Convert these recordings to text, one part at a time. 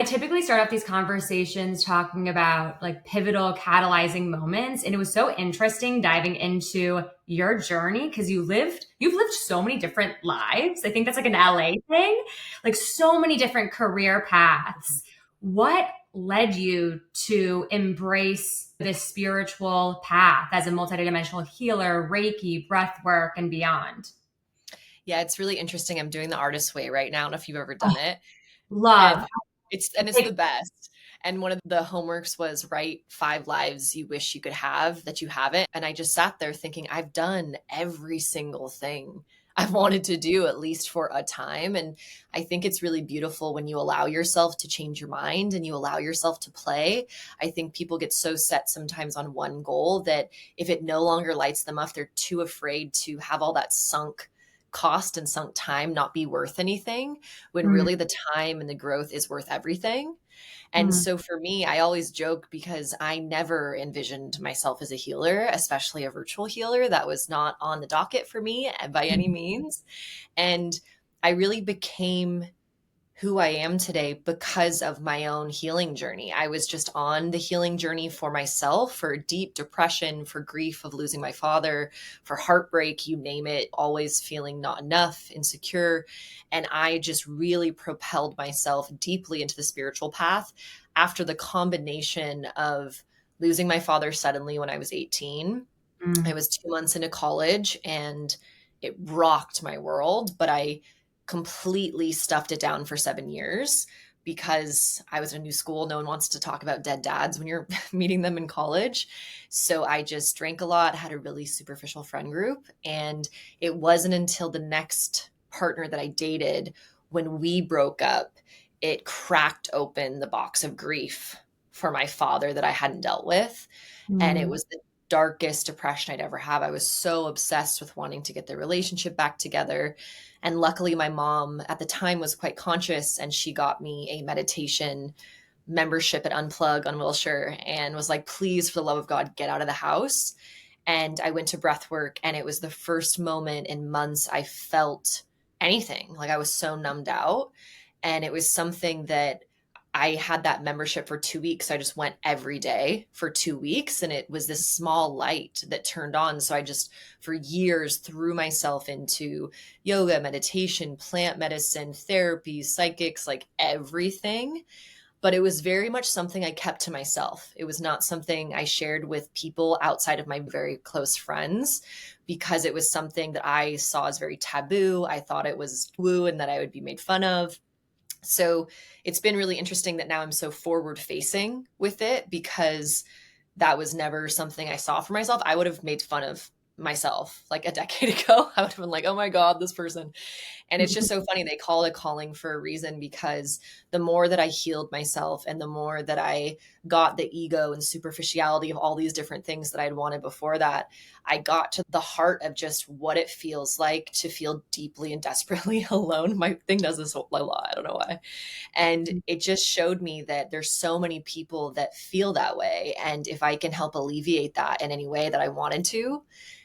I typically start off these conversations talking about like pivotal catalyzing moments. And it was so interesting diving into your journey because you've lived so many different lives. I think that's like an LA thing, like so many different career paths. What led you to embrace this spiritual path as a multidimensional healer, Reiki, breath work, and beyond? Yeah, it's really interesting. I'm doing the artist way right now. I don't know if you've ever Oh, done it. love. And it's the best. And one of the homeworks was write 5 lives you wish you could have that you haven't. And I just sat there thinking, I've done every single thing I've wanted to do, at least for a time. And I think it's really beautiful when you allow yourself to change your mind and you allow yourself to play. I think people get so set sometimes on one goal that if it no longer lights them up, they're too afraid to have all that sunk cost and sunk time not be worth anything, when Mm, really the time and the growth is worth everything. And mm, so for me, I always joke because I never envisioned myself as a healer, especially a virtual healer. That was not on the docket for me by any mm. means. And I really became who I am today because of my own healing journey. I was just on the healing journey for myself, for deep depression, for grief of losing my father, for heartbreak, you name it, always feeling not enough, insecure. And I just really propelled myself deeply into the spiritual path after the combination of losing my father suddenly when I was 18. I Mm. was 2 months into college and it rocked my world, but I completely stuffed it down for 7 years because I was in a new school. No one wants to talk about dead dads when you're meeting them in college. So I just drank a lot, had a really superficial friend group. And it wasn't until the next partner that I dated, when we broke up, it cracked open the box of grief for my father that I hadn't dealt with. And it Mm. was the darkest depression I'd ever have. I was so obsessed with wanting to get the relationship back together. And luckily, my mom at the time was quite conscious and she got me a meditation membership at Unplug on Wilshire and was like, please, for the love of God, get out of the house. And I went to breath work and it was the first moment in months I felt anything. Like I was so numbed out. And it was something that I had that membership for 2 weeks. I just went every day for 2 weeks and it was this small light that turned on. So I just, for years, threw myself into yoga, meditation, plant medicine, therapy, psychics, like everything. But it was very much something I kept to myself. It was not something I shared with people outside of my very close friends because it was something that I saw as very taboo. I thought it was woo and that I would be made fun of. So it's been really interesting that now I'm so forward facing with it because that was never something I saw for myself. I would have made fun of myself like a decade ago. I would have been like, oh my God, this person. And it's just so funny. They call it calling for a reason because the more that I healed myself and the more that I got the ego and superficiality of all these different things that I'd wanted before that, I got to the heart of just what it feels like to feel deeply and desperately alone. My thing does this a lot. I don't know why. And it just showed me that there's so many people that feel that way. And if I can help alleviate that in any way that I wanted to.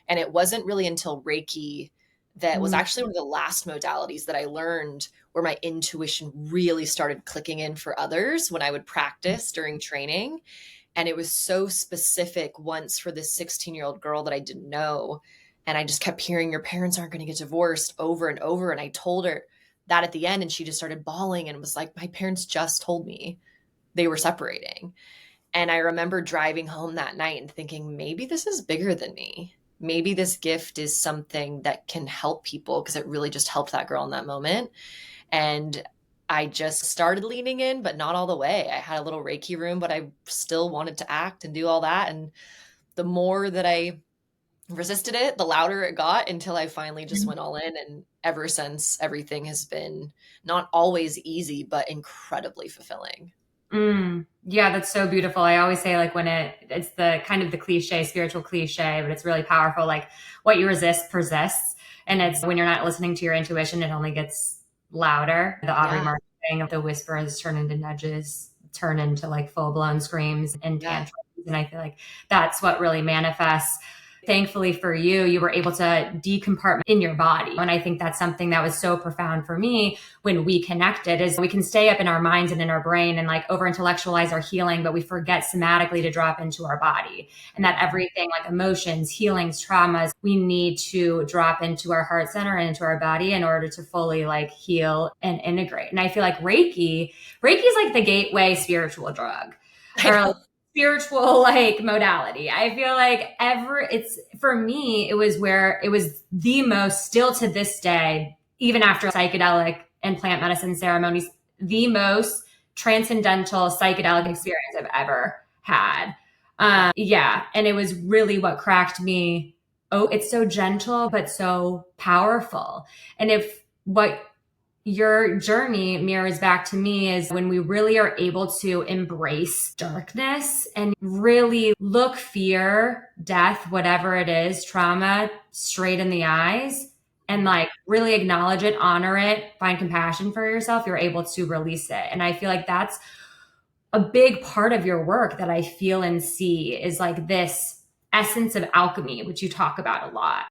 And it wasn't really until Reiki that was Mm. actually one of the last modalities that I learned where my intuition really started clicking in for others when I would practice during training. And it was so specific once for this 16-year-old girl that I didn't know. And I just kept hearing, your parents aren't going to get divorced over and over. And I told her that at the end, and she just started bawling and was like, my parents just told me they were separating. And I remember driving home that night and thinking, maybe this is bigger than me. Maybe this gift is something that can help people because it really just helped that girl in that moment. And I just started leaning in, but not all the way. I had a little Reiki room, but I still wanted to act and do all that. And the more that I resisted it, the louder it got until I finally just went all in. And ever since, everything has been not always easy, but incredibly fulfilling. Mm. Yeah, that's so beautiful. I always say like when it's the kind of the cliche, spiritual cliche, but it's really powerful. Like what you resist persists. And it's when you're not listening to your intuition, it only gets louder. The Aubrey Yeah. Marcus thing of the whispers turn into nudges, turn into like full blown screams and Yeah. tantrums. And I feel like that's what really manifests. Thankfully for you, you were able to decompartment in your body. And I think that's something that was so profound for me when we connected, is we can stay up in our minds and in our brain and like over intellectualize our healing, but we forget somatically to drop into our body. And that everything like emotions, healings, traumas, we need to drop into our heart center and into our body in order to fully like heal and integrate. And I feel like Reiki is like the gateway spiritual drug, or spiritual like modality. I feel like it's for me, it was where it was the most, still to this day, even after psychedelic and plant medicine ceremonies, the most transcendental psychedelic experience I've ever had. Yeah. And it was really what cracked me. Oh, it's so gentle, but so powerful. And if what your journey mirrors back to me is when we really are able to embrace darkness and really look fear, death, whatever it is, trauma straight in the eyes and like really acknowledge it, honor it, find compassion for yourself, you're able to release it. And I feel like that's a big part of your work that I feel and see is like this essence of alchemy, which you talk about a lot.